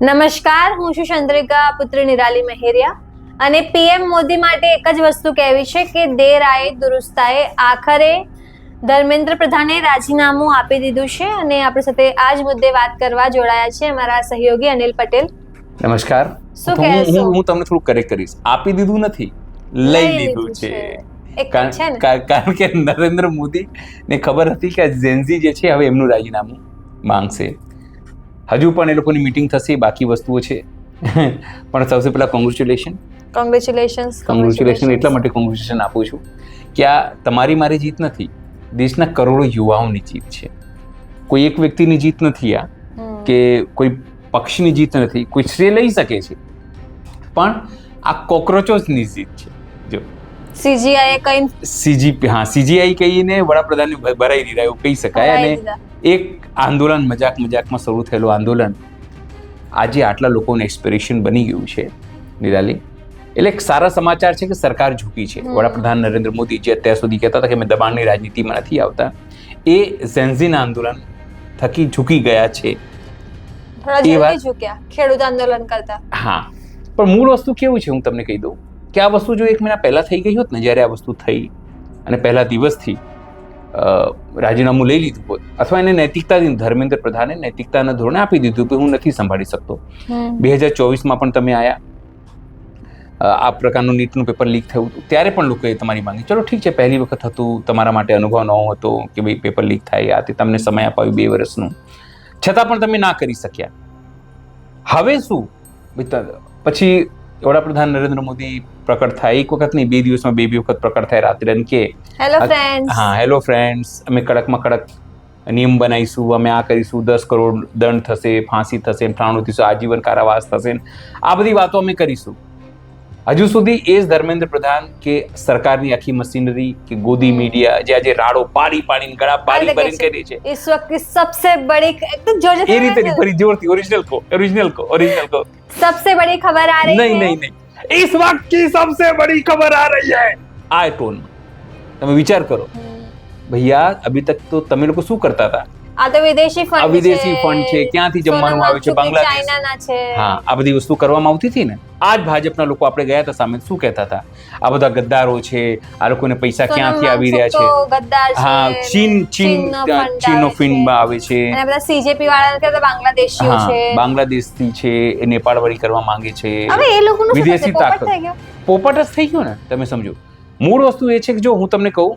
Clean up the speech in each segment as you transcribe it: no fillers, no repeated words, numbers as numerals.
નમસ્કાર, હું છું ચંદ્રિકા પુત્રી નિરાલી મહેરિયા અને પીએમ મોદી માટે એક જ વસ્તુ કહેવી છે કે દેર આયે દુરુસ્ત આયે. આખરે ધર્મેન્દ્ર પ્રધાને રાજીનામું આપી દીધું છે અને આપણી સાથે આ જ મુદ્દે વાત કરવા જોડાયા છે અમારા સહયોગી અનિલ પટેલ. નમસ્કાર. શું કહેશો? હું તમને થોડું કરેક્ટ કરીશ. આપી દીધું નથી, લઈ લીધું છે. કારણ કે નરેન્દ્ર મોદી ને ખબર હતી કે ઝેન્ઝી જે છે હવે એમનું રાજીનામું માંગશે. હજુ પણ એ લોકોની મીટિંગ થશે, બાકી વસ્તુઓ છે. પણ સૌથી પહેલા કોંગ્રેચ્યુલેશન એટલા માટે કોંગ્રેચ્યુલેશન આપું છું કે આ તમારી મારી જીત નથી, દેશના કરોડો યુવાઓની જીત છે. કોઈ એક વ્યક્તિની જીત નથી આ, કે કોઈ પક્ષની જીત નથી. કોઈ શ્રેય લઈ શકે છે, પણ આ કોક્રોચોસની જીત છે. જો સીજીઆઈ કહીને વડાપ્રધાનને ભરાઈ દીધા એવું કહી શકાય. અને એક આંદોલન મજાકમાં શરૂ થયેલું આંદોલન આજે આટલા લોકોનું એક્સપિરેશન બની ગયું છે નિરાલી. એટલે એક સારા સમાચાર છે કે સરકાર ઝૂકી છે. વડાપ્રધાન નરેન્દ્ર મોદી જે અત્યાર સુધી કહેતા હતા કે મેં દબાણની રાજનીતિમાં નથી આવતા, એ ઝેન્ઝીના આંદોલન થકી ઝૂકી ગયા છે. ખેડૂત આંદોલન કરતા. હા, પણ મૂળ વસ્તુ કેવું છે હું તમને કહી દઉં કે આ વસ્તુ જો 1 મહિના પહેલા થઈ ગઈ હોત ને, જ્યારે આ વસ્તુ થઈ અને પહેલા દિવસથી રાજીનામું લઈ લીધું હોત, અથવા એને નૈતિકતાથી ધર્મેન્દ્ર પ્રધાને નૈતિકતાના ધોરણે આપી દીધું કે હું નથી સંભાળી શકતો. 2024માં પણ તમે આયા, આ પ્રકારનું નીટનું પેપર લીક થયું હતું, ત્યારે પણ લોકોએ તમારી માંગી. ચલો ઠીક છે, પહેલી વખત હતું, તમારા માટે અનુભવ નવો હતો કે ભાઈ પેપર લીક થાય, આ તે તમને સમય આપ્યો 2 વર્ષનું, છતાં પણ તમે ના કરી શક્યા. હવે શું? પછી વડાપ્રધાન નરેન્દ્ર મોદી પ્રકટ થાય, એક વખત નહીં 2 દિવસમાં 2 વખત પ્રકટ થાય રાત્રે, કે હેલો ફ્રેન્ડ્સ, અમે કડકમાં કડક નિયમ બનાવીશું, અમે આ કરીશું, 10 કરોડ દંડ થશે, ફાંસી થશે, 93 દિવસ આજીવન કારાવાસ થશે, આ બધી વાતો અમે કરીશું. હજુ સુધી એ જ ધર્મેન્દ્ર પ્રધાન કે સરકારની આખી મશીનરી કે ગોદી મીડિયા જે આજે રાડો પાડીને ગળા બારી કરી છે, इस वक्त की सबसे बड़ी एकदम जोर से એ રીતે નહીં, ફરી જોરથી ઓરિજિનલ કો सबसे बड़ी खबर आ रही है. नहीं, इस वक्त की सबसे बड़ी खबर आ रही है. આ ટોન તમે વિચાર કરો ભૈયા, અભી તક તો તમે લોકો શું કરતા હતા? આ તો વિદેશી ફંડ છે, ક્યાંથી જમવાનું આવે છે, બાંગ્લાદેશ. હા, આ બધી વસ્તુ કરવામાં આવતી હતી ને. આ જ ભાજપના લોકો આપણે ગયા હતા સામે, શું કહેતા હતા? આ બધા ગદ્દારો છે, આ લોકોને પૈસા ક્યાંથી આવી રહ્યા છે? હા, ચીનનો ફંડ આવે છે, સીજેપી વાળા કે બાંગ્લાદેશીઓ છે, બાંગ્લાદેશથી છે, એ નેપાળ વળી કરવા માંગે છે. હવે એ લોકોનું વિદેશી તાકાત પોપટ જ થઈ ગયો ને. તમે સમજો, મૂળ વસ્તુ એ છે કે જો હું તમને કહું,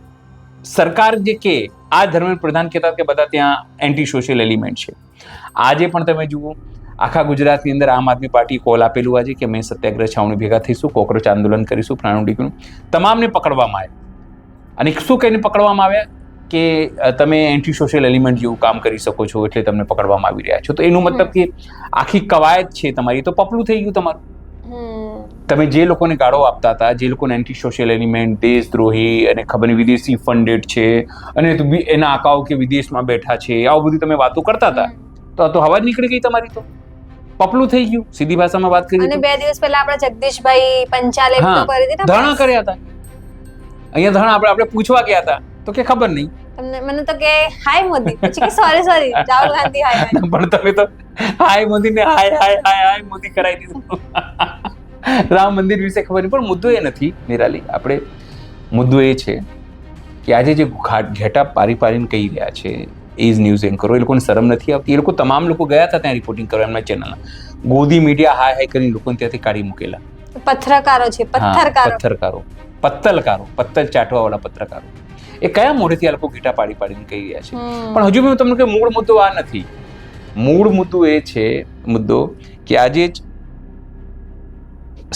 સરકાર જે કે આ ધર્મેન્દ્ર પ્રધાન કહેતા કે બધા ત્યાં એન્ટી સોશિયલ એલિમેન્ટ છે. આજે પણ તમે જુઓ, આખા ગુજરાતની અંદર આમ આદમી પાર્ટી કોલ આપેલું આજે કે અમે સત્યાગ્રહ છાવણી ભેગા થઈશું, કોકરોચ આંદોલન કરીશું, પ્રાણુડીકનું. તમામને પકડવામાં આવ્યા. અને શું કહીને પકડવામાં આવ્યા? કે તમે એન્ટી સોશિયલ એલિમેન્ટ જેવું કામ કરી શકો છો, એટલે તમને પકડવામાં આવી રહ્યા છો. તો એનું મતલબ કે આખી કવાયત છે તમારી તો પપલું થઈ ગયું તમારું. તમે જે લોકોને ગાળો આપતા હતા, જે લોકોને એન્ટી સોશિયલ એલિમેન્ટ, દેશદ્રોહી અને ખબર નહીં વિદેશી ફંડેડ છે, અને એના આકાઓ કે વિદેશમાં બેઠા છે, આવું બધી તમે વાતો કરતા હતા, તો હવા નીકળી ગઈ તમારી, તો પપલું થઈ ગયું. સીધી ભાષામાં વાત કરી. અને 2 દિવસ પહેલા આપણા જગદીશભાઈ પંચાલે ધરણા કર્યા હતા. અહીંયા ધરણા આપણે પૂછવા ગયા હતા તો કે ખબર નહીં. મને તો કે હાય મોદી, પછી કે સોરી રાહુલ ગાંધી હાય. પણ તમે તો હાય મોદી ને હાય મોદી કરાવી દીધું. રામ મંદિર વિશે ખબર નહીં. પણ મુદ્દો એ નથી નિરાલી, આપણે મુદ્દો એ છે કે આજે જે ઘેટા પારીને કહી રહ્યા છે એ જ ન્યૂઝ એન્કરો, એ લોકોને શરમ નથી આવતી. એ લોકો તમામ લોકો ગયા હતા ત્યાં રિપોર્ટિંગ કરવા એમના ચેનલના. ગોદી મીડિયા હાય કરીને લોકોને ત્યાંથી કાઢી મૂકેલા. પત્રકારો છે, પત્તલ ચાટવા વાળા પત્રકારો, એ કયા મોઢેથી આ લોકો ઘેટા પાડીને કહી રહ્યા છે? પણ હજુ બી તમને કહ્યું, મૂળ મુદ્દો આ નથી. મૂળ મુદ્દો એ છે કે આજે જ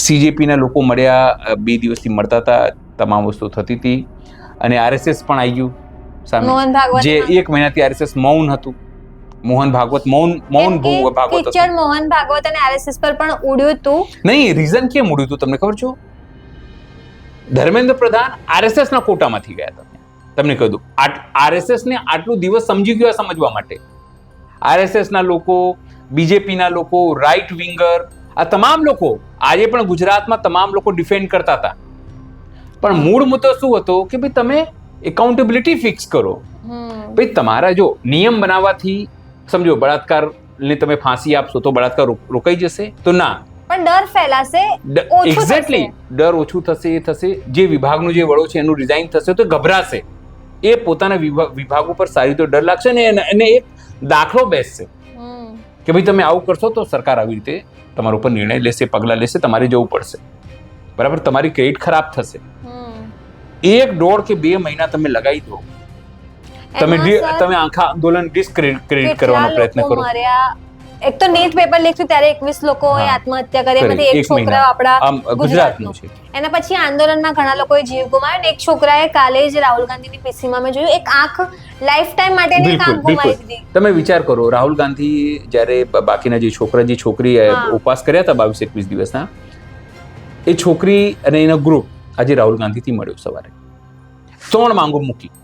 સીજેપીના લોકો મળ્યા, 2 દિવસથી મળતા હતા, તમામ વસ્તુ થતી હતી, અને આરએસએસ પણ આવી ગયું સામે, જે 1 મહિનાથી આરએસએસ મૌન હતું. મોહન ભાગવત અને આરએસએસ પર પણ ઉડ્યું હતું. નહીં, રીઝન કેમ ઉડ્યું હતું તમને ખબર છે? ધર્મેન્દ્ર પ્રધાન આરએસએસ ના કોટામાંથી ગયા હતા. તમને કહી દઉં, આરએસએસ ને આટલું દિવસ સમજી ગયો સમજવા માટે. આરએસએસ ના લોકો, બીજેપી ના લોકો, રાઇટ વિંગર, આ તમામ લોકો આજે પણ ગુજરાતમાં તમામ લોકો ડિફેન્ડ કરતા હતા. પણ મૂળ મુદ્દો શું હતો કે ભાઈ તમે એકાઉન્ટેબિલિટી ફિક્સ કરો. ભાઈ તમારા જો નિયમ બનાવવાથી સમજો બળાત્કાર ને તમે ફાંસી આપશો તો બળાત્કાર રોકાઈ જશે? તો ના. પણ ડર ફેલાશે, ઓછું એક્ઝેક્ટલી, ડર ઓછું થશે. એ થશે, જે વિભાગનો જે વડો છે એનું રિઝાઇન થશે તો ગભરાશે, એ પોતાના વિભાગ ઉપર સારી રીતે ડર લાગશે ને એને એક દાખલો બેસશે કે ભાઈ તમે આવું કરશો તો સરકાર આવી રીતે તમારા ઉપર નિર્ણય લેશે, પગલાં લેશે, તમારે જવું પડશે, બરાબર? તમારી ક્રેડિટ ખરાબ થશે. 1.5 કે 2 મહિના તમે લગાવી દો, તમે આખા આંદોલન ડિસ્ક્રેડિટ કરવાનો પ્રયત્ન કરો. એક તો નીટ પેપર લીક ત્યારે 21 લોકોએ આત્મહત્યા કરી, એમાંથી એક છોકરા આપણા ગુજરાતનો છે. એના પછી આંદોલનમાં ઘણા લોકોએ જીવ ગુમાવ્યો ને એક છોકરાએ કાલે જ રાહુલ ગાંધીની પીસીમાં મેં જોયું એક આંખ લાઈફ ટાઈમ માટેની આંખ ગુમાવી દીધી. તમે વિચાર કરો, રાહુલ ગાંધી જ્યારે બાકીના જે છોકરી ઉપવાસ કર્યા હતા 22-21 દિવસના, એ છોકરી અને એનો ગ્રુપ આજે રાહુલ ગાંધીથી મળ્યો સવારે. 3 માંગો મૂકી.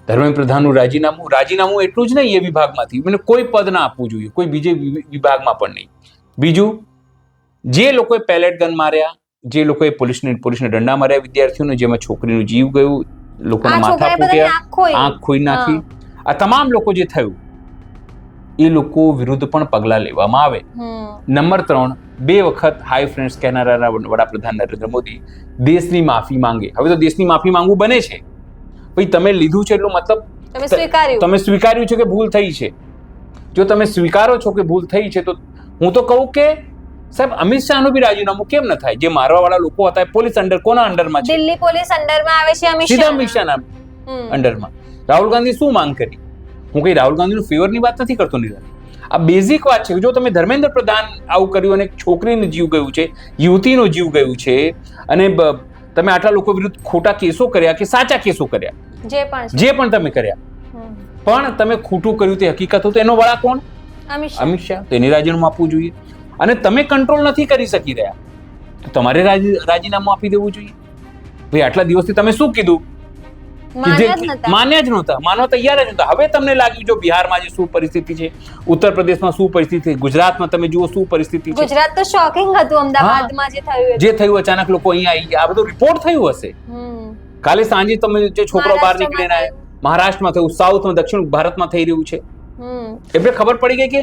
ધર્મેન્દ્ર પ્રધાનનું રાજીનામું એટલું જ નહીં, એ વિભાગમાંથી મને કોઈ પદ ના આપવું જોઈએ, કોઈ બીજે વિભાગમાં પણ નહીં. બીજું, જે લોકોએ પેલેટ ગન માર્યા, જે લોકોએ પોલીસને દંડા માર્યા વિદ્યાર્થીઓને, જેમાં છોકરીનું જીવ ગયું, લોકોના માથા ફૂટ્યા, આંખ ખોઈ નાખી, આ તમામ લોકો જે થયું એ લોકો વિરુદ્ધ પણ પગલાં લેવામાં આવે. નંબર 3, 2 વખત હાઈ ફ્રેન્ડ્સ કહેનારા વડાપ્રધાન નરેન્દ્ર મોદી દેશની માફી માંગે. હવે તો દેશની માફી માંગવું બને છે. ભાઈ તમે લીધું છે એટલું મતલબ તમે સ્વીકાર્યું છે કે ભૂલ થઈ છે. જો તમે સ્વીકારો છો કે ભૂલ થઈ છે તો હું તો કહું કે સાહેબ અમિત શાહનું બી રાજીનામું કેમ ન થાય? જે મારવા વાળા લોકો હતા પોલીસ અંડર, કોના અંડરમાં છે? દિલ્હી પોલીસ અંડરમાં આવે છે, સીધા અમિત શાહના અંડરમાં. રાહુલ ગાંધી શું માંગ કરી? હું કઈ રાહુલ ગાંધીનું ફેવરની વાત નથી કરતો નિરાલી, આ બેઝિક વાત છે. જો તમે ધર્મેન્દ્ર પ્રધાન આવું કર્યું અને છોકરીનું જીવ ગયું છે, યુવતીનું જીવ ગયું છે, અને તમે આટલા લોકો વિરુદ્ધ ખોટા કેસો કર્યા કે સાચા કેસો કર્યા, જે પણ તમે કર્યા, પણ તમે ખોટું કર્યું તે હકીકત હતું, તો એનો વડા કોણ? અમિત શાહ. તો એને રાજીનામું આપવું જોઈએ. અને તમે કંટ્રોલ નથી કરી શકી રહ્યા તો તમારે રાજીનામું આપી દેવું જોઈએ. ભાઈ આટલા દિવસથી તમે શું કીધું? માન્યા જ નહોતા, માનવા તૈયાર જ નહોતા. હવે તમને લાગ્યું જો બિહારમાં જે શું પરિસ્થિતિ છે, ઉત્તર પ્રદેશમાં શું પરિસ્થિતિ છે, ગુજરાતમાં તમે જુઓ શું પરિસ્થિતિ છે. ગુજરાત તો શોકિંગ હતું, અમદાવાદમાં જે થયું અચાનક લોકો અહીંયા આવી ગયા, આ બધું રિપોર્ટ થયું હશે. કાલે સાંજે તમે જે છોકરાઓ બહાર નીકળીને આવ્યા, મહારાષ્ટ્રમાં થયું, સાઉથમાં, દક્ષિણ ભારતમાં થઈ રહ્યું છે. એટલે ખબર પડી ગઈ કે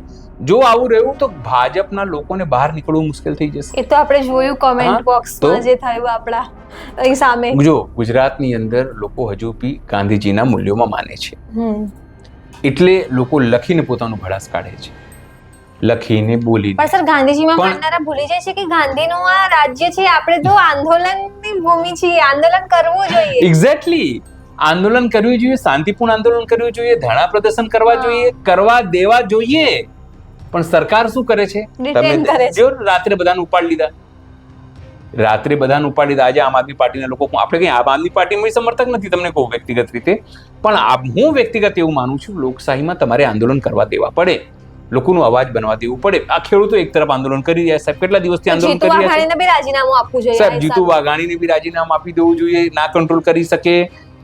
જો આવું રહ્યું તો ભાજપના લોકોને બહાર નીકળવું મુશ્કેલ થઈ જશે. એ તો આપણે જોયું કોમેન્ટ બોક્સમાં જે થયું આપણા સામે. જો ગુજરાતની અંદર લોકો હજુ બી ગાંધીજીના મૂલ્યોમાં માને છે, એટલે લોકો લખીને પોતાનું ભડાસ કાઢે છે, લખીને બોલીને. પણ સર ગાંધીજીમાં માનનારા ભૂલી જાય છે કે ગાંધીનું આ રાજ્ય છે, આપણે તો આંદોલનની ભૂમિ છીએ, આંદોલન કરવું જોઈએ. એક્ઝેક્ટલી, આંદોલન કરવું જોઈએ, શાંતિપૂર્ણ આંદોલન કરવું જોઈએ, ધરણા પ્રદર્શન કરવા જોઈએ, કરવા દેવા જોઈએ. પણ સરકાર શું કરે છે? તમે જો રાત્રે બધાને ઉપાડી લીધા, આજે આમ આદમી પાર્ટીના લોકો, આપણે કઈ આમ આદમી પાર્ટીમાં સમર્થક નથી, તમને કહું વ્યક્તિગત રીતે, પણ હું વ્યક્તિગત એવું માનું છું લોકશાહીમાં તમારે આંદોલન કરવા દેવા પડે, લોકોનો અવાજ બનવા દેવું પડે. આ ખેડૂતો એક તરફ આંદોલન કરી રહ્યા, સાહેબ કેટલા દિવસથી આંદોલન કરી રહ્યા છે. રાજીનામું આપવું જોઈએ સાહેબ, જીતુ વાઘાણીને બી રાજીનામું આપી દેવું જોઈએ. ના કંટ્રોલ કરી શકે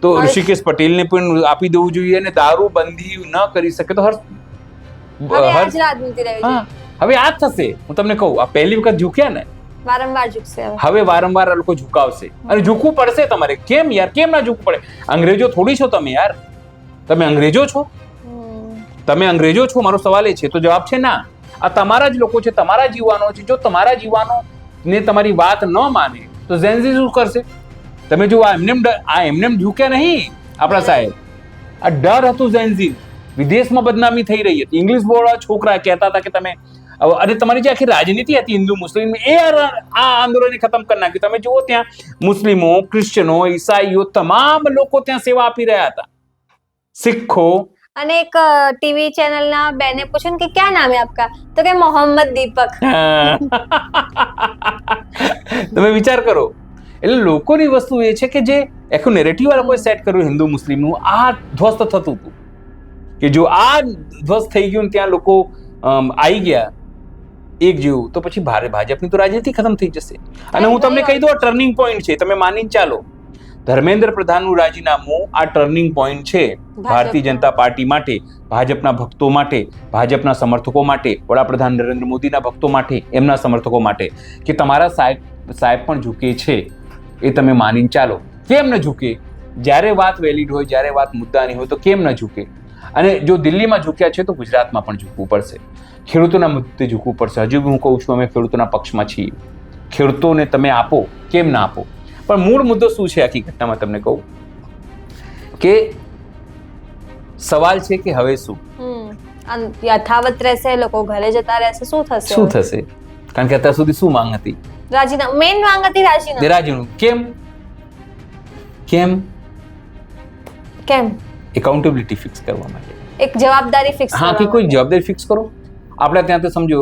તો ઋષિકેશ પટેલને પણ આપી દેવું જોઈએ, અને દારૂ બંધી ન કરી શકે તો હવે આ થશે. હું તમને કહું, આ પહેલી વખત ઝૂક્યા ને, વારંવાર ઝૂકશે. હવે વારંવાર આ લોકો ઝુકાવશે, અને ઝૂકવું પડશે તમારે. કેમ યાર, કેમ ના ઝૂકવું પડે? અંગ્રેજો થોડી છો તમે યાર, તમે અંગ્રેજો છો? તમે અંગ્રેજો છો? મારો સવાલ એ છે. તો જવાબ છે ના. આ તમારા જ લોકો છે, તમારા જ યુવાનો છે. જો તમારા જ યુવાનો ને તમારી વાત ન માને તો ઝેન્ઝી શું કરશે? તમે જો આ એમને ઝૂક્યા નહીં આપણા સાહેબ, આ ડર હતું ઝેન્ઝી. વિદેશમાં બદનામી થઈ રહી હતી, ઇંગ્લિશ બોલવાળા છોકરા કહેતા હતા કે તમે, અને તમારી જે આખી રાજનીતિ હતી હિન્દુ મુસ્લિમ, એ આ આંદોલન ખતમ કરી નાખ્યું. તમે જુઓ ત્યાં મુસ્લિમો, ક્રિશ્ચનો, ઈસાઈઓ તમામ લોકો ત્યાં સેવા આપી રહ્યા હતા, સિખો. અને એક ટીવી ચેનલના બેને પૂછ્યું કે ક્યાં નામ હે આપકા, તો કે મોહમ્મદ દીપક. તમે વિચાર કરો, એટલે લોકોની વસ્તુ એ છે કે જે આખું નેરેટિવ આ લોકોએ સેટ કર્યું હિન્દુ મુસ્લિમનું, આ ધ્વસ્ત થતું હતું કે જો આ ધ્વસ્ત થઈ ગયું ત્યાં લોકો આવી ગયા એક જેવું, તો પછી ભાજપની તો રાજનીતિ ખતમ થઈ જશે. અને હું તમને કહી દઉં, આ ટર્નિંગ પોઈન્ટ છે, તમે માનીને ચાલો. ધર્મેન્દ્ર પ્રધાનનું રાજીનામું આ ટર્નિંગ પોઈન્ટ છે ભારતીય જનતા પાર્ટી માટે, ભાજપના ભક્તો માટે, ભાજપના સમર્થકો માટે, વડાપ્રધાન નરેન્દ્ર મોદીના ભક્તો માટે, એમના સમર્થકો માટે, કે તમારા સાહેબ પણ ઝૂકે છે, એ તમે માનીને ચાલો. કેમ ન ઝૂકે? જ્યારે વાત વેલિડ હોય, જ્યારે વાત મુદ્દાની હોય તો કેમ ન ઝૂકે? અને જો દિલ્હીમાં ઝૂક્યા છે તો ગુજરાતમાં પણ ઝૂકવું પડશે. ખેડૂતોના મુદ્દે ઝૂકવું પડશે. હજુ બી હું કહું છું અમે ખેડૂતોના પક્ષમાં છીએ. ખેડૂતોને તમે આપો, કેમ ના આપો? પણ મૂળ મુદ્દો શું છે આખી ઘટનામાં તમને કહું કે સવાલ છે કે હવે શું યથાવત રહેશે, લોકો ઘરે જતા રહેશે, શું થશે? શું થશે? કારણ કે અત્યાર સુધી શું માંગ હતી? રાજીનામું. મેઇન માંગ હતી રાજીનામું. કેમ એકાઉન્ટેબિલિટી ફિક્સ કરવા માટે, એક જવાબદારી ફિક્સ. હા, કે કોઈ જવાબદારી ફિક્સ કરો. આપણે ત્યાં તો સમજો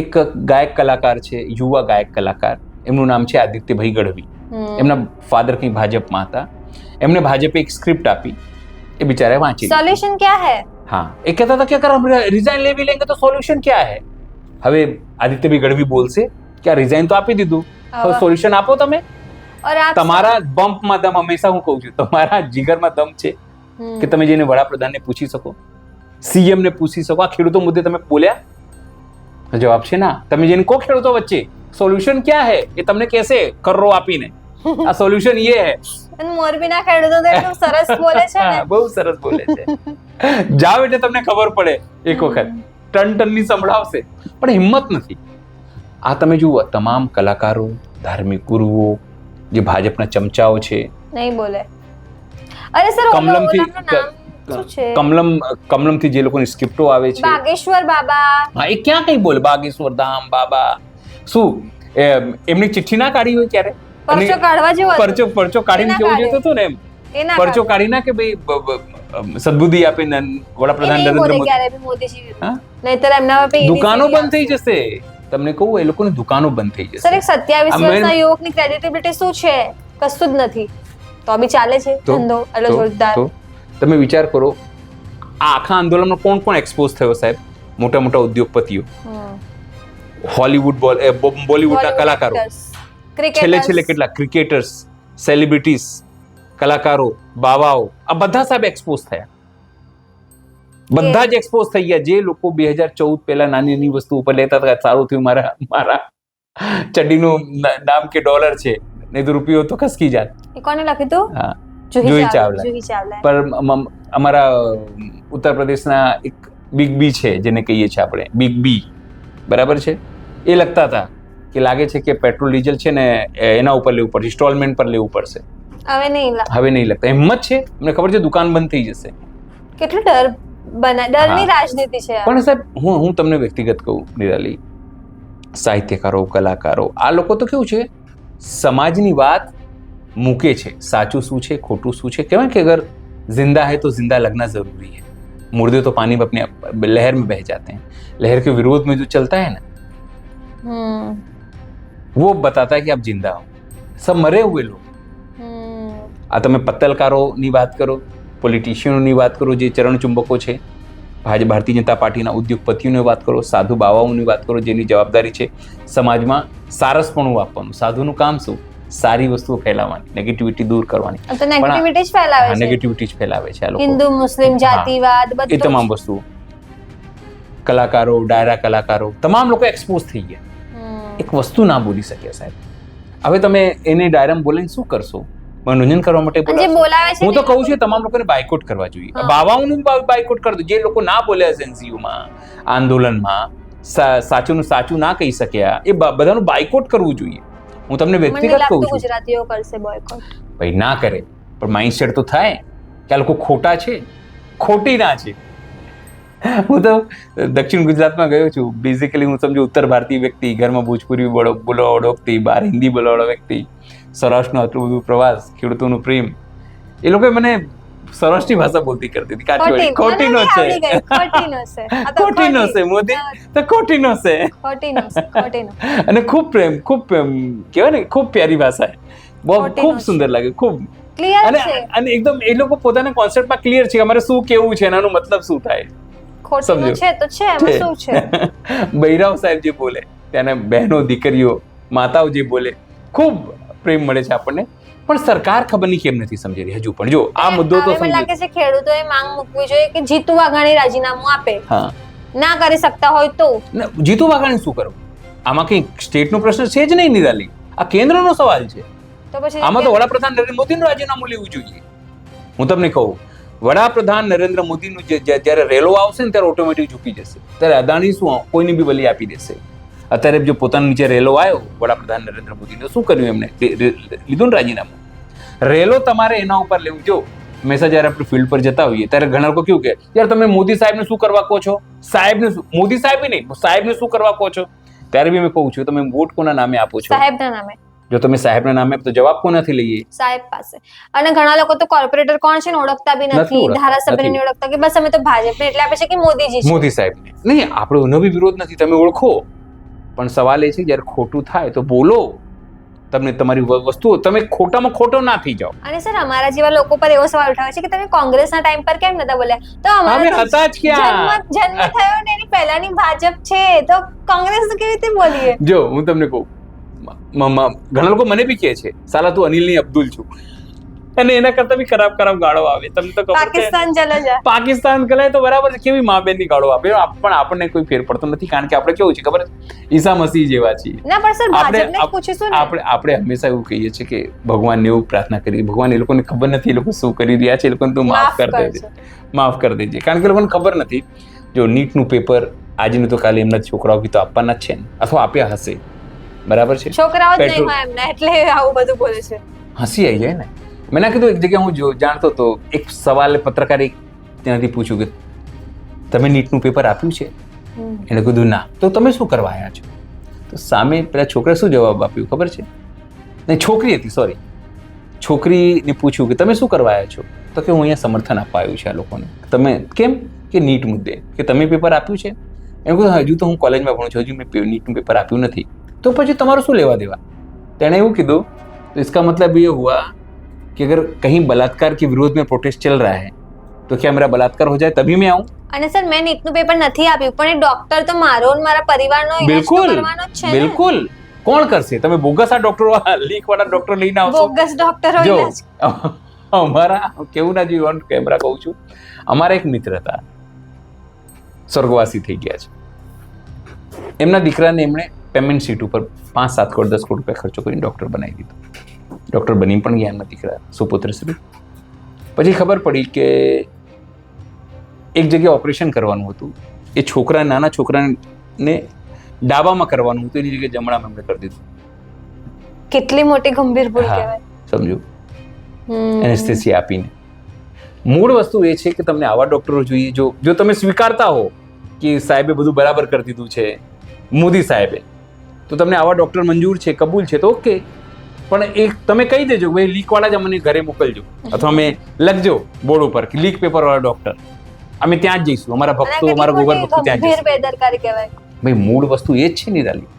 એક ગાયક કલાકાર છે, યુવા ગાયક કલાકાર, એમનું નામ છે આદિત્યભાઈ ગઢવી. એમના ફાધર કઈ ભાજપમાં હતા. એમને ભાજપે એક સ્ક્રિપ્ટ આપી, એ બિચારે વાંચી. સોલ્યુશન क्या है? हाँ, એ કહેતા હતા કે અગર हम रिजाइन ले भी लेंगे तो सोल्यूशन क्या है? હવે આદિત્યભાઈ ગઢવી બોલશે કે આ રિઝાઇન તો આપી દીધું, હવે સોલ્યુશન આપો તમે. और आप તમારા બમ્પમાં દમ, હંમેશા હું કહું છું, તમારા જીગરમાં દમ છે કે તમે જઈને વડાપ્રધાનને પૂછી શકો, સીએમ ને પૂછી શકો. આ ખેડૂતો મુદ્દે તમે બોલ્યા? જવાબ છે ના. તમે જઈને કો ખેડૂતો વચ્ચે સોલ્યુશન ક્યાં હે, એ તમને કહેશે કરરો આપીને આ સોલ્યુશન ये है. અને મોરબીના ખેડૂતો તો એટલું સરસ બોલે છે ને, બહુ સરસ બોલે છે. જાવ એટલે તમને ખબર પડે એક વખત, ટનની સંભળાવશે, પણ હિંમત નથી. આ તમે જુઓ, તમામ કલાકારો, ધાર્મિક ગુરુઓ, જે ભાજપના ચમચાઓ છે, નહીં બોલે. અરે સર, કમલમથી જે લોકોની સ્ક્રિપ્ટો આવે છે, બાગેશ્વર બાબા, હા, એ ક્યાં કઈ બોલે? બાગેશ્વર ધામ બાબા શું એમની ચિઠ્ઠી ના કાઢી હોય ક્યારે? પરચો કાઢવા જેવો હતો. પરચો કાઢીને કેવું જોઈતું હતું ને, એમ પરચો કાઢી ના કે ભાઈ સદબુદ્ધિ આપે વડાપ્રધાન નરેન્દ્ર મોદી. નહીતર એમના પર દુકાનો બંધ થઈ જશે. તમને કહું, એ લોકોની દુકાનો બંધ થઈ જશે. સર, એક 27 વર્ષના યુવકની ક્રેડિટેબિલિટી શું છે? કશું જ નથી, તો બી ચાલે છે ધંધો એટલે જોરદાર. તમે વિચાર કરો, આ આખા આંદોલનમાં કોણ કોણ એક્સપોઝ થયો સાહેબ? મોટા મોટા ઉદ્યોગપતિઓ, હોલીવુડ, બોલીવુડના કલાકારો, છેલ્લે કેટલા ક્રિકેટર્સ, સેલિબ્રિટીઝ, કલાકારો, બાવાઓ, આ બધા સાહેબ એક્સપોઝ થયા. બધા જ એક્સપોઝ થઈ ગયા. જે લોકો 2014 પહેલા નાની નાની વસ્તુ ઉપર લેતા હતા, સારું થયું મારા ચડ્ડીનું નામ કે ડોલર છે, નહીં તો રૂપિયો તો ખસકી જાત. એ કોને લખ્યું હતું? હા, જુહી ચાવલા. પર અમારા ઉત્તર પ્રદેશના એક બિગ બી છે, જેને કહીએ છીએ આપણે બિગ બી, બરાબર છે, એ લખતા હતા કે લાગે છે કે પેટ્રોલ ડીઝલ છે ને એના ઉપર લેવું પડશે, ઇન્સ્ટોલમેન્ટ પર લેવું પડશે. હવે નહીં લખતા. હિંમત છે, મને ખબર છે દુકાન બંધ થઈ જશે. કેટલો ડરની રાજનીતિ છે. પણ સાહેબ, હું તમને વ્યક્તિગત કહું નિરાલી, સાહિત્યકારો, કલાકારો, આ લોકો તો કેવું છે, સમાજની વાત મૂકે છે. સાચું શું છે, ખોટું શું છે, કહેવાય કે અગર जिंदा है तो जिंदा लगना जरूरी है, मुर्दे तो पानी में अपने लहर में बह जाते हैं. लहर के विरोध में जो चलता है ना, वो बताता है कि आप जिंदा हो. सब मरे हुए लोग. આ તમે પત્તલકારોની વાત કરો, પોલિટિશિયનોની વાત કરો, જે ચરણચુંબકો છે, ભારતીય જનતા પાર્ટીના ઉદ્યોગપતિઓની વાત કરો, સાધુ બાવાઓની વાત કરો, જેની જવાબદારી છે સમાજમાં સારસપણું આપવાનું. સાધુનું કામ શું? સારી વસ્તુઓ ફેલાવવાની, નેગેટિવિટી દૂર કરવાની. નેગેટિવિટી જ ફેલાવે છે આ લોકો. હિન્દુ મુસ્લિમ જાતિવાદ, એ તમામ વસ્તુઓ. કલાકારો, ડાયરા કલાકારો, તમામ લોકો એક્સપોઝ થઈ ગયા. એક વસ્તુ ના બોલી શક્યા સાહેબ. હવે તમે એને ડાયરામાં બોલીને શું કરશો? મનોરંજન કરવા માટે બોલાવે છે. હું તો કહું છું તમામ લોકોને બાયકોટ કરવા જોઈએ. બાવાઓનું બાયકોટ કરી દો. જે લોકો ના બોલ્યા એનસીયુમાં, આંદોલનમાં, સાચું સાચું ના કહી શક્યા, એ બધાનું બાયકોટ કરવું જોઈએ. હું તમને વ્યક્તિગત કહું છું. ગુજરાતીઓ કરશે બોયકોટ? ભાઈ ના કરે, પણ માઇન્ડસેટ તો થાય કે આ લોકો ખોટા છે, ખોટી ના છે. હું તો દક્ષિણ ગુજરાતમાં ગયો છું. બેઝિકલી હું સમજો ઉત્તર ભારતીય વ્યક્તિ, ઘરમાં ભોજપુરી બોલવાવાળો વ્યક્તિ, બહાર હિન્દી બોલવાવાળો વ્યક્તિ, સૌરાષ્ટ્રનો આટલું બધું પ્રવાસ, ખેડૂતોનું પ્રેમ, એ લોકોએ મને સૌરાષ્ટ્રની ભાષા બોલતી કરતી હતી. ખોટીનો છે મોદી તો ખોટીનો છે. અને ખૂબ પ્રેમ કહેવાય ને, ખૂબ પ્યારી ભાષા, બહુ ખૂબ સુંદર લાગે, ખૂબ ક્લિયર છે. અને એકદમ એ લોકો પોતાના કોન્સેપ્ટમાં ક્લિયર છે કે અમારે શું કેવું છે, એનો મતલબ શું થાય. ખોટીનું છે તો છે, એમાં શું છે? બૈરાવ સાહેબ જે બોલે, ત્યાંના બહેનો, દીકરીઓ, માતાઓ જે બોલે, ખૂબ પ્રેમ મળે છે આપણને. પણ સરકાર ખબર નહીં કેમ નથી સમજી રહી હજુ પણ. જો આ મુદ્દો તો મને લાગે છે ખેડૂતોએ માંગ મૂકવી જોઈએ કે જીતુ વાઘાણી રાજીનામું આપે. ના કરી શકતા હોય તો જીતુ વાઘાણી શું કરવું? આમાં કઈ સ્ટેટનો પ્રશ્ન છે જ નહીં નિરાલી, આ કેન્દ્રનો સવાલ છે. તો પછી આમાં તો વડાપ્રધાન નરેન્દ્ર મોદીનું રાજીનામું લેવું જોઈએ. હું તમને કહું, વડાપ્રધાન નરેન્દ્ર મોદીનું જ્યારે રેલો આવશે ને ત્યારે ઓટોમેટિક ઝૂકી જશે. ત્યારે અદાણી શું કોઈની બી બલી આપી દેશે. અત્યારે જો પોતાના નીચે રેલો આવ્યો વડાપ્રધાન નરેન્દ્ર મોદીનો, શું કર્યું એમને? લીધું ને રાજીનામું. રેલો તમારે એના ઉપર લેવું. જો હંમેશા જ્યારે આપણે ફિલ્ડ પર જતા હોઈએ ત્યારે ઘણા લોકો કેવું કે યાર તમે મોદી સાહેબને શું કરવા કહો છો? સાહેબને મોદી સાહેબ નહીં, સાહેબને શું કરવા કહો છો? ત્યારે બી મેં કહું છું તમે વોટ કોના નામે આપો છો? સાહેબના નામે. જો તમે સાહેબના નામે તો જવાબ કોનાથી લઈએ? સાહેબ પાસે. અને ઘણા લોકો તો કોર્પોરેટર કોણ છે ને ઓળખતા બી નથી, ધારાસભ્યને ઓળખતા કે બસ અમે તો ભાજપને એટલે આપે છે કે મોદીજી છે. મોદી સાહેબને નહીં, આપણો એનો બી વિરોધ નથી, તમે ઓળખો. પણ સવાલ એ છે જ્યારે ખોટું થાય તો બોલો. તમને તમારી વસ્તુઓ તમે ખોટામાં ખોટો ના થઈ જાઓ. અને સર અમારા જેવા લોકો પર એવો સવાલ ઉઠાવે છે કે તમે કોંગ્રેસના ટાઈમ પર કેમ નતા બોલ્યા? તો અમારા હતા જ ક્યાં? જન્મ થયો ને એની પહેલાની ભાજપ છે તો કોંગ્રેસ કેવી રીતે બોલીએ? જો હું તમને કહું, ઘણા લોકો મને બી કહે છે સાલા તું અનિલ નહીં અબ્દુલ છું, અને એના કરતા બી ખરાબ ગાળો આવે. તમને તો ખબર છે પાકિસ્તાન ચલો જા, પાકિસ્તાન કલાય તો બરાબર છે, કેવી મા બેન ની ગાળો આપે, પણ આપણને કોઈ ફેર પડતો નથી, કારણ કે આપણે કેવું છે ખબર છે, ઈસા મસીહ જેવા છીએ. ના પણ સર ભાજપને પૂછીશું ને, આપણે હંમેશા એવું કહીએ છીએ કે ભગવાનને એવું પ્રાર્થના કરીએ, ભગવાન એ લોકોને ખબર નથી એ લોકો શું કરી રહ્યા છે, એ લોકોને તું માફ કરી દેજે, કારણ કે એ લોકોને ખબર નથી. જો નીટનું પેપર આજનું તો કાલે એમના છોકરાઓ બી તો આપવાના જ છે ને, અથવા આપ્યા હશે, બરાબર છે. છોકરાઓ જ નહીં હોય એમના, એટલે આવું બધું બોલે છે. હસી આવી જાય ને. મેં કીધું એક જગ્યાએ હું જાણતો તો એક સવાલ પત્રકારે ત્યાંથી પૂછ્યું કે તમે નીટનું પેપર આપ્યું છે? એને કીધું ના. તો તમે શું કરવા આવ્યા છો? તો સામે પેલા છોકરાએ શું જવાબ આપ્યું ખબર છે? નહીં, છોકરી હતી, સોરી, છોકરીને પૂછ્યું કે તમે શું કરવા આવ્યા છો? તો કે હું અહીંયા સમર્થન આપવા આવ્યું છે આ લોકોને. તમે કેમ? કે નીટ મુદ્દે. કે તમે પેપર આપ્યું છે? એમ કહ્યું હજુ તો હું કોલેજમાં ભણું છું, હજુ મેં નીટનું પેપર આપ્યું નથી. તો પછી તમારું શું લેવા દેવા? તેણે એવું કીધું, તો इसका मतलब ये हुआ कि अगर कहीं बलात्कार के विरोध में प्रोटेस्ट चल रहा है तो क्या मेरा बलात्कार हो जाए तभी मैं आऊं? અને સર મેં નીટનું પેપર નથી આપ્યું, પણ એ ડોક્ટર તો મારો અને મારા પરિવારનો ઈલાજ કરવાનો જ છે. બિલકુલ. કોણ કરશે? તમે બોગસ આ ડોક્ટરો, લીક વાળા ડોક્ટર લઈને આવશો? બોગસ ડોક્ટરો ઈલાજ. અમારા કેવું ના જીવન કેમેરા કહું છું, અમારા એક મિત્ર હતા, સ્વર્ગવાસી થઈ ગયા છે. એમના દીકરાને એમણે પેમેન્ટ સીટ ઉપર 5-7 કરોડ 10 કરોડ રૂપિયા ખર્ચો કરીને ડોક્ટર બનાવી દીધો. ડોક્ટર બની પણ ગયા એમના દીકરા, સુપુત્ર શ્રી. પછી ખબર પડી કે એક જગ્યાએ ઓપરેશન કરવાનું હતું, એ નાના છોકરાને ડાબામાં કરવાનું હતું, એની જગ્યાએ જમણામાં એમણે કરી દીધું. કેટલી મોટી ગંભીર ભૂલ કહેવાય. સમજો, એનેસ્થેસિયા આપીને. મૂળ વસ્તુ એ છે કે તમને આવા ડોક્ટરો જોઈએ. જો તમે સ્વીકારતા હો કે સાહેબે બધું બરાબર કરી દીધું છે, મોદી સાહેબે, તો તમને આવા ડોક્ટર મંજૂર છે, કબૂલ છે, તો ઓકે. પણ એક તમે કહી દેજો ભાઈ લીક વાળા જ અમને ઘરે મોકલજો, અથવા અમે લખજો બોર્ડ ઉપર કે લીક પેપર વાળા ડોક્ટર, અમે ત્યાં જ જઈશું, અમારા ભક્તો, અમારા ગોબર ભક્તો ત્યાં જઈશું. બેદરકારી કહેવાય. ભાઈ મૂળ વસ્તુ એ જ છે નિરાલી.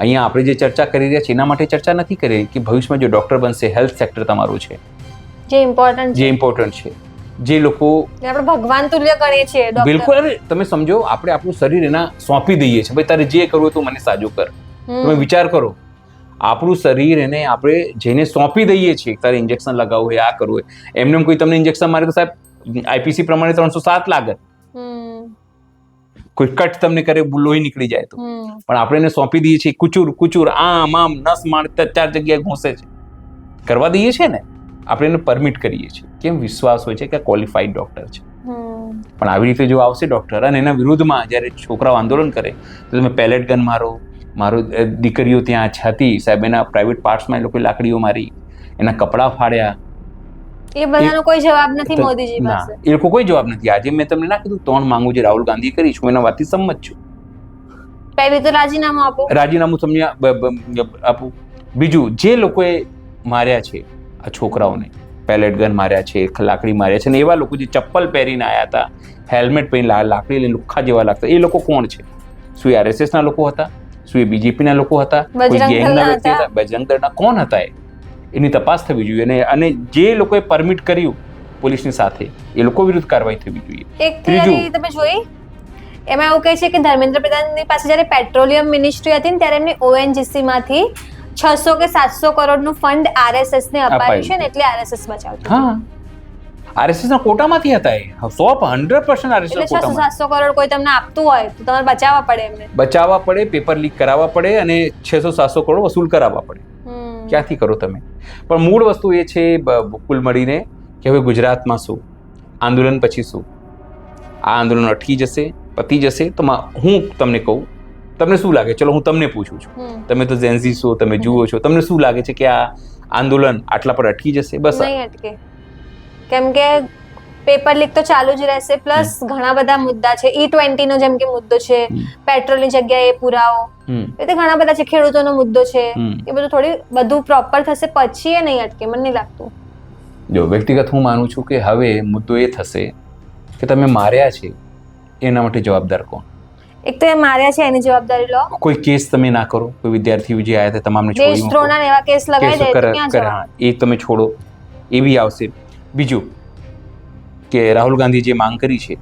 અહીંયા આપણે જે ચર્ચા કરી રહ્યા છીએ એના માટે ચર્ચા નથી કરી કે ભવિષ્યમાં જો ડોક્ટર બનશે, હેલ્થ સેક્ટર તમારું છે જે ઇમ્પોર્ટન્ટ છે, જે લોકો આપણે ભગવાન તુલ્ય ગણીએ છીએ. બિલકુલ. અરે તમે સમજો, આપણે આપણું શરીર એના સોંપી દઈએ છીએ, ભાઈ તારે જે કરવું તું મને સાજો કર. તમે વિચાર કરો, આપણું શરીર એને આપણે જેને સોંપી દઈએ છીએ, તારે ઇન્જેક્શન લગાવવું હોય, આ કરવું હોય, એમને કોઈ તમને ઇન્જેક્શન મારે તો સાહેબ આઈપીસી પ્રમાણે 307 લાગત. કોઈ કટ તમને કરે, લોહી નીકળી જાય તો. પણ આપણે એને સોંપી દઈએ છીએ, કુચુર આમ નસ માણ 4 જગ્યાએ ઘૂસે છે, કરવા દઈએ છીએ ને, આપણે એને પરમિટ કરીએ છીએ. કેમ? વિશ્વાસ હોય છે કે ક્વોલિફાઈડ ડોક્ટર છે. પણ આવી રીતે જો આવશે ડોક્ટર અને એના વિરુદ્ધમાં જ્યારે છોકરાઓ આંદોલન કરે તો તમે પેલેટ ગન મારો દીકરીઓ ત્યાં હતી સાહેબ, એના પ્રાઇવેટ પાર્ટ્સમાં એ લોકોએ લાકડીઓ મારી, એના કપડાં ફાડ્યા. એ બધાનો કોઈ જવાબ નથી મોદીજી પાસે. એ લોકો કોઈ જવાબ નથી. આજે મેં તમને ના કીધું 3 માંગુ જે રાહુલ ગાંધી કરી, હું એના વાતથી સંમત છું. પહેલી તો રાજીનામું આપો. રાજીનામું તમને આપું. બીજું, જે લોકોએ માર્યા છે આ છોકરાઓને, પેલેટ ગન માર્યા છે, લાકડી માર્યા છે, ને એવા લોકો જે ચપ્પલ પહેરીને આવ્યા હતા, હેલ્મેટ પહેરીને લાકડી લઈને લુખ્ખા જેવા લાગતા, એ લોકો કોણ છે? શું એ RSS ના લોકો હતા? શું એ BJP ના લોકો હતા? કોઈ ગેંગના વ્યક્તિ હતા? બજરંગ દળના કોણ હતા? એની તપાસ થવી જોઈએ. અને જે લોકોએ પરમિટ કર્યું પોલીસની સાથે, એ લોકો વિરુદ્ધ કાર્યવાહી થવી જોઈએ. એક થિયરી તમે જોઈ, એમાં એવું કહે છે કે ધર્મેન્દ્ર પ્રધાનની પાસે જ્યારે પેટ્રોલિયમ મિનિસ્ટ્રી હતી ને ત્યારે એમની ONGC માંથી 600 કે 700 કરોડનું ફંડ RSS ને અપાયું છે ને, એટલે RSS બચાવતું. હા, RSS ના કોટામાંથી હતા એ 100% RSS ના કોટામાં. 700 કરોડ કોઈ તમને આપતું હોય તો તમારે બચાવવા પડે, એમને બચાવવા પડે, પેપર લીક કરાવવા પડે અને 600-700 કરોડ વસૂલ કરાવવા પડે. ક્યાંથી કરો તમે? પણ મૂળ વસ્તુ એ છે કુલ મળીને કે હવે ગુજરાતમાં શું, આંદોલન પછી શું? આ આંદોલન અટકી જશે, પતી જશે? તો હું તમને કહું, તમને શું લાગે? ચલો હું તમને પૂછું છું, તમે તો જેન્ઝી છો, તમે જુઓ છો, તમને શું લાગે છે કે આ આંદોલન આટલા પર અટકી જશે? બસ નહીં અટકે, કેમ કે પેપર લીક તો ચાલુ જ રહેશે, પ્લસ ઘણા બધા મુદ્દા છે. E20 નો જેમ કે મુદ્દો છે, પેટ્રોલની જગ્યાએ પુરાવો, એ તો ઘણા બધા છે, ખેડૂતોનો મુદ્દો છે, એ બધું પ્રોપર થશે પછી એ નહીં અટકે, મને નહીં લાગતું. જો વ્યક્તિગત હું માનું છું કે હવે મુદ્દો એ થશે કે તમે માર્યા છે એના માટે જવાબદાર કોણ? એક તો એ માર્યા છે એની જવાબદારી લો. કોઈ કેસ તમે ના કરો, કોઈ વિદ્યાર્થી જે આવ્યા હતા તમામને છોડી મૂકો, દેશદ્રોહના એવા કેસ લગાવી દે તો ક્યાં જવાબ? એ તમે છોડો, એ બી આવશે. બીજું કે રાહુલ ગાંધી જે માંગ કરી છે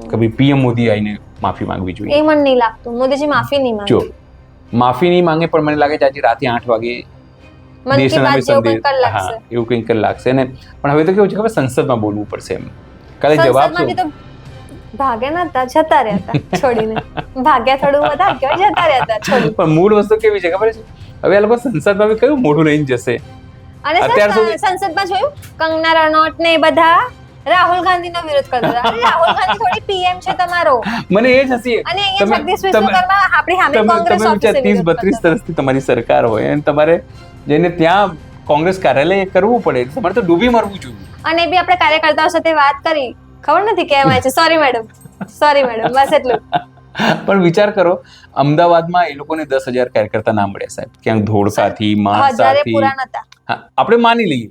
કે ભાઈ પીએમ મોદી આવીને માફી માંગવી જોઈએ, એ મને નહીં લાગતું. મોદીજી માફી નહીં માંગે. જો માફી નહીં માંગે, પણ મને લાગે છે આજે રાતે 8 વાગે દેશના નામે સંદેશ, એવું કંઈક લાગશે ને. પણ હવે તો કેવું છે ખબર, સંસદમાં બોલવું પડશે એમ. કાલે જવાબ શું? ભાગ્યા નતા, જતા રહ્યા હતા છોડીને. ભાગ્યા થોડું બધા કે જતા રહ્યા હતા છોડી. પણ મૂળ વસ્તુ કેવી છે ખબર છે? હવે આ લોકો સંસદમાં બી કયું મોઢું લઈને જશે? અને સંસદમાં જોયું કંગના રનૌત ને બધા રાહુલ ગાંધીનો વિરોધ કરતા હતા. રાહુલ ગાંધી થોડી પીએમ છે તમારો. મને એ જ હસી. અને અહીંયા જગદીશ વિશ્વકર્મા આપણી સામે કોંગ્રેસ ઓફિસે 30-32 વર્ષથી તમારી સરકાર હોય અને તમારે જઈને ત્યાં કોંગ્રેસ કાર્યાલય કરવું પડે, તમારે તો ડૂબી મરવું જોઈએ. અને બી આપણે કાર્યકર્તાઓ સાથે વાત કરી, ખબર નથી કેમ આવે છે. સોરી મેડમ, બસ એટલું. પણ વિચાર કરો, અમદાવાદમાં એ લોકોને 10,000 કાર્યકર્તા ના મળ્યા સાહેબ, ક્યાંક ધોળકાથી, માણસાથી. આપણે માની લઈએ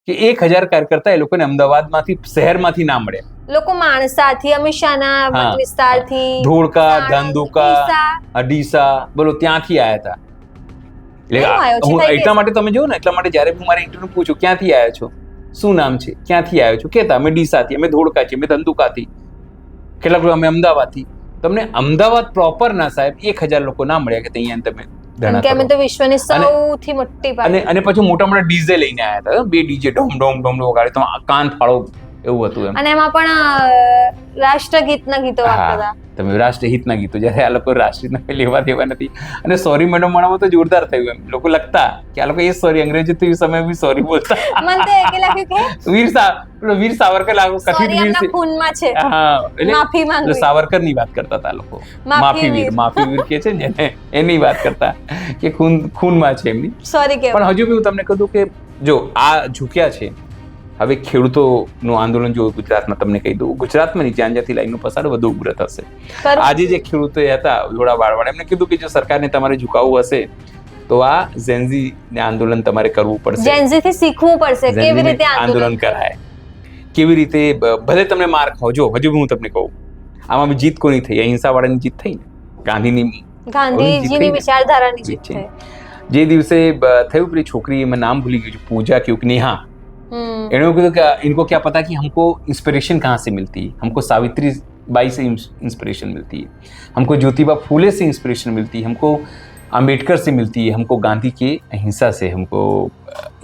કે 1,000 કાર્યકર્તા એ લોકોને અમદાવાદમાંથી, શહેરમાંથી ના મળ્યા. લોકો માણસાથી, અમિત શાહના વિસ્તારથી, ધોળકા, ધંધુકા, ડીસા, બોલો ત્યાંથી આવ્યા હતા. એટલા માટે તમે જો ને, એટલા માટે જયારે હું મારા ઇન્ટરવ્યુ પૂછું ક્યાંથી આવ્યા છો, શું નામ છે, ક્યાંથી આવ્યો છો, કેતા અમે ડીસાથી, અમે ધોળકાથી, અમે ધંધુકાથી, કેટલાક લોકો અમે અમદાવાદથી. તમને અમદાવાદ પ્રોપર ના સાહેબ 1,000 લોકો ના મળ્યા કે અહીંયા તમે ધણા કરો. અમે તો વિશ્વની સૌથી મોટી પાર્ટી. અને પછી મોટા મોટા ડીજે લઈને આવ્યા હતા, 2 ડીજે ઢોમ ઢોમ ઢોમ વગાડે, તો કાન ફાળો એવું હતું એમ. અને એમાં પણ રાષ્ટ્રગીતના ગીતો વાગતા હતા. તમે રાષ્ટ્રહિતના ગીતો, જ્યારે આ લોકો રાષ્ટ્રીય લેવા દેવા નથી. અને સોરી મેડમ માણામાં તો જોરદાર થયું એમ. લોકો લખતા કે આ લોકો એ સોરી અંગ્રેજી તો એ સમય બી સોરી બોલતા. મને તો એક લાગ્યું કે વીર સાવરકર લાગુ કથિત વીર ખૂનમાં છે. હા, માફી માંગવી. સાવરકર ની વાત કરતા હતા લોકો, માફી વીર કે છે ને એની વાત કરતા કે ખૂનમાં છે એમની સોરી કે. પણ હજુ બી હું તમને કહું કે જો આ ઝૂક્યા છે. હવે ખેડૂતોનું આંદોલન જો ગુજરાતમાં, તમને કહી દઉં, ગુજરાતમાં નહીં, જ્યાં જ્યાંથી લાઈનનો પસાર વધુ ઉગ્ર થશે. આજે જે ખેડૂતો હતા જોડા વાળવાળા, એમને કીધું કે જો સરકારને તમારે ઝુકાવવું હશે તો આ ઝેન્ઝી ને આંદોલન તમારે કરવું પડશે. ઝેન્ઝી થી શીખવું પડશે કેવી રીતે આંદોલન કરાય, કેવી રીતે. ભલે તમને માર ખાઓ, જો હજુ હું તમને કહું, આમાં બી જીત કોની થઈ? અહિંસા વાળાની જીત થઈ ને, ગાંધીજીની વિચારધારાની જીત થઈ. જે દિવસે થયું પેલી છોકરી, એમાં નામ ભૂલી ગયું, પૂજા કે નેહા, इन्होंने कहा कि इनको क्या पता कि हमको इंस्पिरेशन कहाँ से मिलती है, हमको सावित्री बाई से इंस्पिरेशन मिलती है, हमको ज्योतिबा फूले से इंस्पिरेशन मिलती है, हमको अम्बेडकर से मिलती है, हमको गांधी के अहिंसा से हमको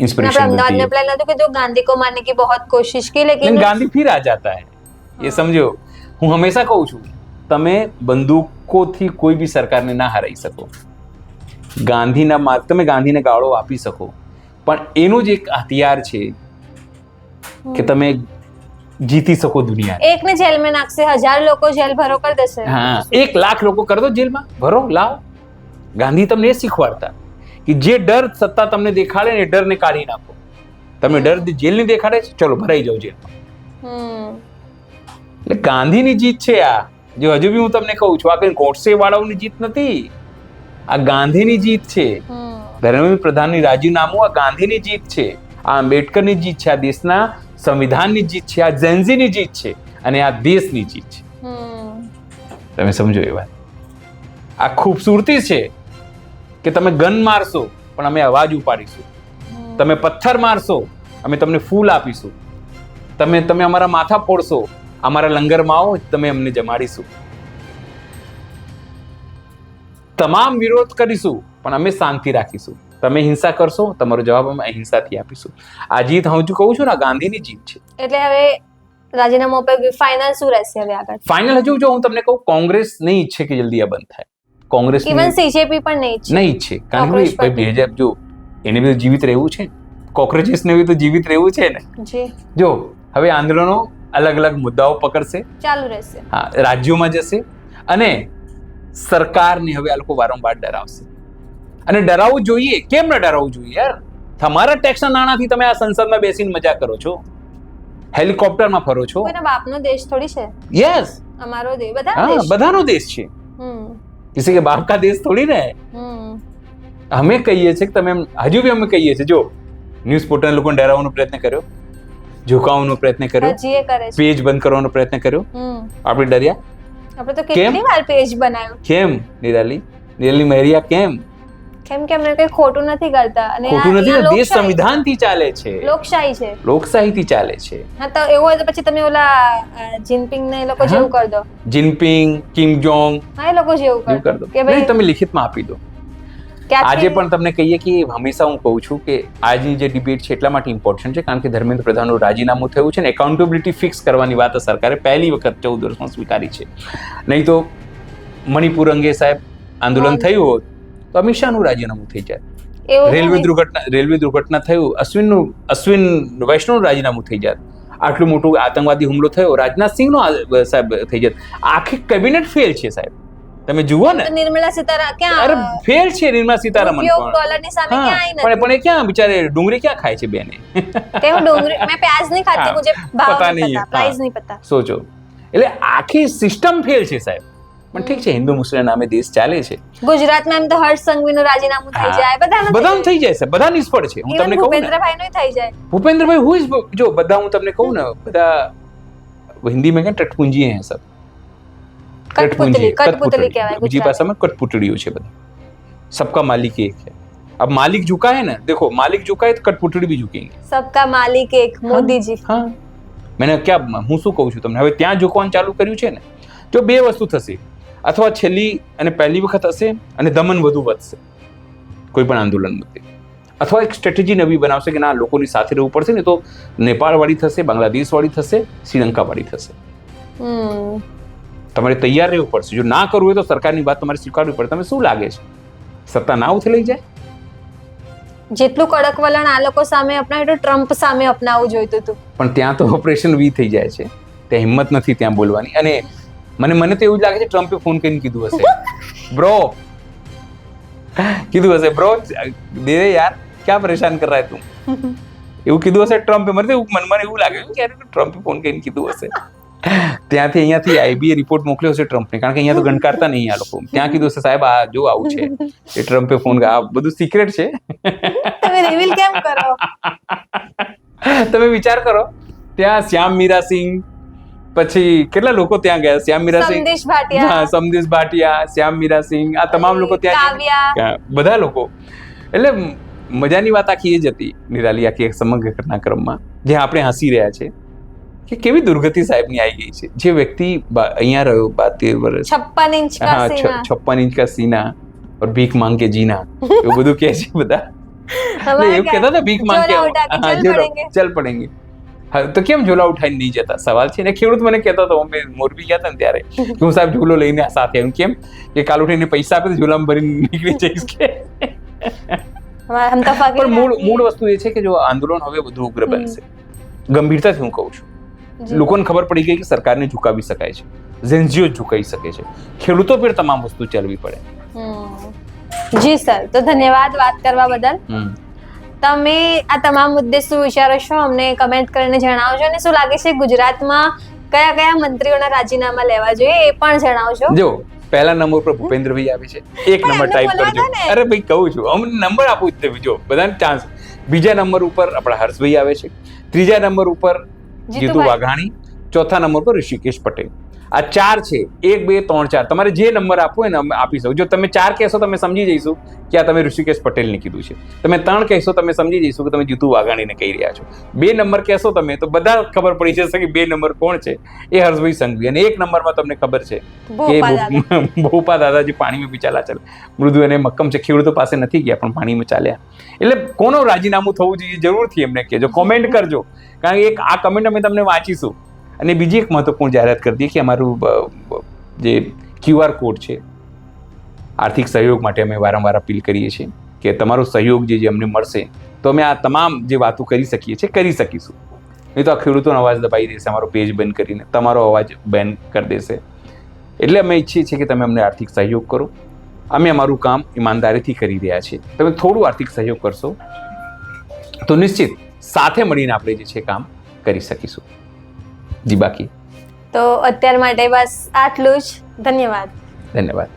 इंस्पिरेशन मिलती है. प्लान था कि जो गांधी को मारने की बहुत कोशिश की, लेकिन गांधी फिर आ जाता है. ये समझो, હું હંમેશા કહું છું, તમે બંદૂકોથી કોઈ બી સરકારને ના હરાવી શકો. ગાંધીના માર્ગ, તમે ગાંધીને ગાળો આપી શકો, પણ એનું જ એક હથિયાર છે કે તમે જીતી શકો દુનિયા. એકને જેલ में નાખશે, 1000 લોકો જેલ ભરો કરી દેશે. હા, 1 લાખ લોકો કરી દો જેલમાં ભરો, લાવો. ગાંધી તમને એ શીખવાડતા કે જે ડર સત્તા તમને દેખાડે ને, એ ડરને કાઢી નાખો. તમે ડર જેલની દેખાડે છે, ચલો ભરાઈ જાઓ જેલમાં. એટલે ગાંધીની જીત છે આ. જો હજુ બી હું તમને કહું છું, આ કઈ ગોડસે વાળાઓની જીત નથી, આ ગાંધીની જીત છે. ધર્મેન્દ્ર પ્રધાનની રાજીનામું આ ગાંધીની જીત છે, આ આંબેડકરની જીત છે, આ દેશના સંવિધાનની જીત છે, આ ઝેન્ઝીની જીત છે, અને આ દેશની જીત છે. તમે સમજો એ વાત. આ ખૂબસૂરતી છે કે તમે ગન મારશો પણ અમે અવાજ ઉપાડીશું, તમે પથ્થર મારશો અમે તમને ફૂલ આપીશું, તમે અમારા માથા ફોડશો, અમારા લંગરમાં આવો, તમે અમને જમાડીશું. તમામ વિરોધ કરીશું પણ અમે શાંતિ રાખીશું. તમે હિંસા કરશો, તમારો જવાબ અમે અહિંસાથી આપીશું. આ જીત હું જ કહું છું ને, ગાંધીની જીત છે. એટલે હવે રાજીનામું પર ફાઇનલ શું રહેશે હવે આગળ? ફાઇનલ હજુ જો હું તમને કહું, કોંગ્રેસ નહીં ઈચ્છે કે જલ્દી આ બંધ થાય. કોંગ્રેસ ઇવન સીજેપી પણ નહીં ઈચ્છે. કારણ કે ભાઈ જો એને બી જીવિત રહેવું છે, કોક્રોચેસને બી તો જીવિત રહેવું છે ને. જો હવે આંદોલનો અલગ અલગ મુદ્દાઓ પકડશે, ચાલુ રહેશે. હા, રાજ્યોમાં જશે અને સરકારને હવે આ લોકો વારંવાર ડરાવશે. અને ડરાવવું જોઈએ. કેમ ન ડરાવવું જોઈએ યાર? તમારા ટેક્સના નાણાંથી તમે આ સંસદમાં બેસીને મજા કરો છો, હેલિકોપ્ટરમાં ફરો છો. કોઈના બાપનો દેશ થોડી છે. યસ, અમારો દેશ બધાનો હા, દેશ. બધાનો દેશ છે. હમ किसी के बाप का देश थोड़ी ना है. હમ અમે કહીએ છીએ કે તમે હજુ બી અમે કહીએ છીએ, જો ન્યૂઝ પોર્ટલ લોકોને ડરાવવાનો પ્રયત્ન કર્યો, ઝુકાવવાનો પ્રયત્ન કર્યો, હજી એ કરે છે. પેજ બંધ કરવાનો પ્રયત્ન કર્યો, આપણે ડર્યા. આપણે તો કેટલી વાર પેજ બનાવ્યું. કેમ નિરાલી મહેરિયા, કેમ? કેમ કે અમને કઈ ખોટું નથી કરતા. અને ખોટું નથી, આ દેશ સંવિધાનથી ચાલે છે, લોકશાહી છે, લોકશાહીથી ચાલે છે. હા, તો એવું હોય તો પછી તમે ઓલા જિનપિંગ ને એ લોકો જેવું કરી દો. જિનપિંગ, કિમ જોંગ, હા, એ લોકો જેવું એવું કરી દો કે ભાઈ તમે લિખિતમાં આપી દો. આજે પણ તમને કહીએ કે હંમેશા હું કહું છું કે આજની જે ડિબેટ છે એટલા માટે ઇમ્પોર્ટન્ટ છે કારણ કે ધર્મેન્દ્ર પ્રધાનનું રાજીનામું થયું છે ને એકાઉન્ટેબિલિટી ફિક્સ કરવાની વાત સરકારે પહેલી વખત 14 વર્ષમાં સ્વીકારી છે. નહીં તો મણિપુર અંગે સાહેબ આંદોલન થયું હોત તો અમિત શાહનું રાજીનામું થઈ જાય. રેલવે દુર્ઘટના થયું, અશ્વિન વૈષ્ણવનું રાજીનામું થઈ જાય. આટલું મોટું આતંકવાદી હુમલો થયો, રાજનાથસિંહનો સાહેબ થઈ જાય. આખી કેબિનેટ ફેલ છે સાહેબ. તમે જુઓ ને, નિર્મલા સીતારામન ક્યાં અરે ફેલ છે. નિર્મલા સીતારામન ડોલરની સામે ક્યાં આવી નથી. પણ એ ક્યાં બિચારે ડુંગળી ક્યાં ખાય છે બેને? કે હું ડુંગળી મેં પ્યાજ નહીં ખાતી, મુझे ભાવ નહીં પતા, પ્રાઇસ નહીં પતા. સોચો, એટલે આખી સિસ્ટમ ફેલ છે સાહેબ. પણ ઠીક છે, હિન્દુ મુસ્લિમ નામે દેશ ચાલે છે. ગુજરાતમાં એમ તો હર્ષ સંઘવીનું રાજીનામું થઈ જાય, બધાનું થઈ જાય છે, બધા નિષ્ફળ છે. હું તમને કહું, ભૂપેન્દ્રભાઈનું થઈ જાય. ભૂપેન્દ્રભાઈ હું જો બધા હું તમને કહું ને, બધા હિન્દી में क्या टटपुंजी हैं सब, कठपुतली कहेवाय. બીજી ભાષામાં કઠપુતળીઓ છે બધા. सबका मालिक एक है. अब मालिक झुका है ना, देखो मालिक झुका है तो कठपुतળી भी झुकेंगे. सबका मालिक एक મોદીજી. હા, મેને ક્યાં, હું શું કહું છું તમને, હવે ત્યાં ઝુકવાનું ચાલુ કર્યું છે ને, જો બે વસ્તુ થશે, અથવા છેલ્લી અને પહેલી વખત હશે અને દમન વધુ વધશે કોઈ પણ આંદોલન માટે, અથવા એક સ્ટ્રેટેજી નવી બનાવશે કે ના લોકોની સાથે રહેવું પડશે ને, તો નેપાળ વાળી થશે, બાંગ્લાદેશ વાળી થશે, શ્રીલંકા વાળી થશે. તમારે તૈયાર રહેવું પડશે. જો ના કરવું હોય તો સરકારની વાત તમારે સ્વીકારવી પડે. તમે શું લાગે છે, સત્તા ના ઉથલાઈ જાય? જેટલું કડક વલણ આ લોકો સામે અપનાવ્યું તો ટ્રમ્પ સામે અપનાવવું જોઈતું હતું. પણ ત્યાં તો ઓપરેશન વી થઈ જાય છે, ત્યાં હિંમત નથી ત્યાં બોલવાની. અને મને તો એવું જ લાગે છે ટ્રમ્પે ફોન કરીને કીધું હશે, બ્રો કીધું હશે, બ્રો દે યાર, ક્યાં પરેશાન કર રહા હે તું, એવું કીધું હશે ટ્રમ્પે. મને એવું લાગે કે ટ્રમ્પે ફોન કરીને કીધું હશે. ત્યાંથી અહીંયાથી આઈબીએ રિપોર્ટ મોકલ્યો હશે ટ્રમ્પને, કારણ કે અહીંયા તો ગણકારતા નહીં આ લોકો. ત્યાં કીધું હશે સાહેબ આ જો આવું છે, એ ટ્રમ્પે ફોન, આ બધું સિક્રેટ છે. તમે રિવીલ કેમ કરો? તમે વિચાર કરો, ત્યાં શ્યામ મીરા સિંહ, પછી કેટલા લોકો ત્યાં ગયા, શ્યામ મીરા સિંહ, સમદેશ ભાટિયા, હા, સમદેશ ભાટિયા, શ્યામ મીરા સિંહ, આ તમામ લોકો ત્યાં, બધા લોકો. એટલે મજાની વાત આખી એ જ હતી નિરાલી, આખી એક સમગ્ર ઘટનાક્રમમાં જે આપણે હસી રહ્યા છે કે કેવી દુર્ગતિ સાહેબની આવી ગઈ છે. જે વ્યક્તિ અહીંયા રહ્યો 12-13 વર્ષ, 56 इंच का सीना, 56 इंच का सीना और भीख मांग के जीना, એવું બધું કહે છે બધા. એવું કહેતા હતા ભીખ માંગ કે ચલ પડેંગે. હા, તો કેમ ઝોલા ઉઠાઈને નહીં જતા સવાલ છે ને. ખેડૂત મને કહેતો હતો, અમે મોરબી ગયા હતા ને ત્યારે, કે હું સાહેબ ઝોલો લઈને સાથે આવ્યું. કેમ કે કાલ ઉઠીને પૈસા આપે તો ઝોલામાં ભરીને નીકળી જઈશ કે. પણ મૂળ વસ્તુ એ છે કે જો આંદોલન હવે વધુ ઉગ્ર બનશે, ગંભીરતાથી હું કહું છું. લોકોને ખબર પડી ગઈ કે સરકારને ઝુકાવી શકાય છે, જેનજીઓ ઝુકાવી શકે છે, ખેડૂતો પર તમામ વસ્તુ ચલાવવી પડે. જી સર, તો ધન્યવાદ વાત કરવા બદલ. તમે આ તમામ મુદ્દે શું વિચારો છો અમને કમેન્ટ કરીને જણાવજો. અને શું લાગે છે ગુજરાતમાં કયા કયા મંત્રીઓના રાજીનામા લેવા જોઈએ એ પણ જણાવજો. જો પહેલા નંબર પર ભૂપેન્દ્રભાઈ આવે છે, એક નંબર ટાઈપ કરજો. અરે ભાઈ કહું છું, અમને નંબર આપું જ જો બધાને ચાન્સ. બીજા નંબર ઉપર આપણા હર્ષભાઈ આવે છે, ત્રીજા નંબર ઉપર જીતુ વાઘાણી, ચોથા નંબર પર ઋષિકેશ પટેલ. આ 4 છે, 1 2 3 4. તમારે જે નંબર આપવો હોય ને અમે આપી શકો. જો તમે 4 કહેશો તમે સમજી જઈશું કે આ તમે ઋષિકેશ પટેલને કીધું છે. તમે 3 કહેશો તમે સમજી જઈશું કે તમે જીતુ વાઘાણીને કહી રહ્યા છો. 2 નંબર કહેશો તમે તો બધા ખબર પડી જશે કે 2 નંબર કોણ છે, એ હર્ષભાઈ સંઘવી. અને 1 નંબરમાં તમને ખબર છે કે ભોપા દાદાજી પાણીમાં બી ચાલ્યા ચાલે, મૃદુ અને મક્કમ છે, ખેડૂતો પાસે નથી ગયા પણ પાણીમાં ચાલ્યા. એટલે કોનો રાજીનામું થવું જોઈએ જરૂરથી એમને કહેજો, કોમેન્ટ કરજો, કારણ કે આ કમેન્ટ અમે તમને વાંચીશું. અને બીજી એક મહત્વપૂર્ણ જાહેરાત કરી દઈએ કે અમારું જે QR કોડ છે, આર્થિક સહયોગ માટે અમે વારંવાર અપીલ કરીએ છીએ કે તમારો સહયોગ જે અમને મળશે તો અમે આ તમામ જે વાતો કરી શકીએ છીએ કરી શકીશું. નહીં તો આ ખેડૂતોનો અવાજ દબાઈ દેશે, અમારો પેજ બંધ કરીને તમારો અવાજ બેન કરી દેશે. એટલે અમે ઈચ્છીએ છીએ કે તમે અમને આર્થિક સહયોગ કરો. અમે અમારું કામ ઈમાનદારીથી કરી રહ્યા છીએ. તમે થોડું આર્થિક સહયોગ કરશો તો નિશ્ચિત સાથે મળીને આપણે જે છે કામ કરી શકીશું. જી બાકી તો અત્યાર માટે બસ આટલું જ. ધન્યવાદ. ધન્યવાદ.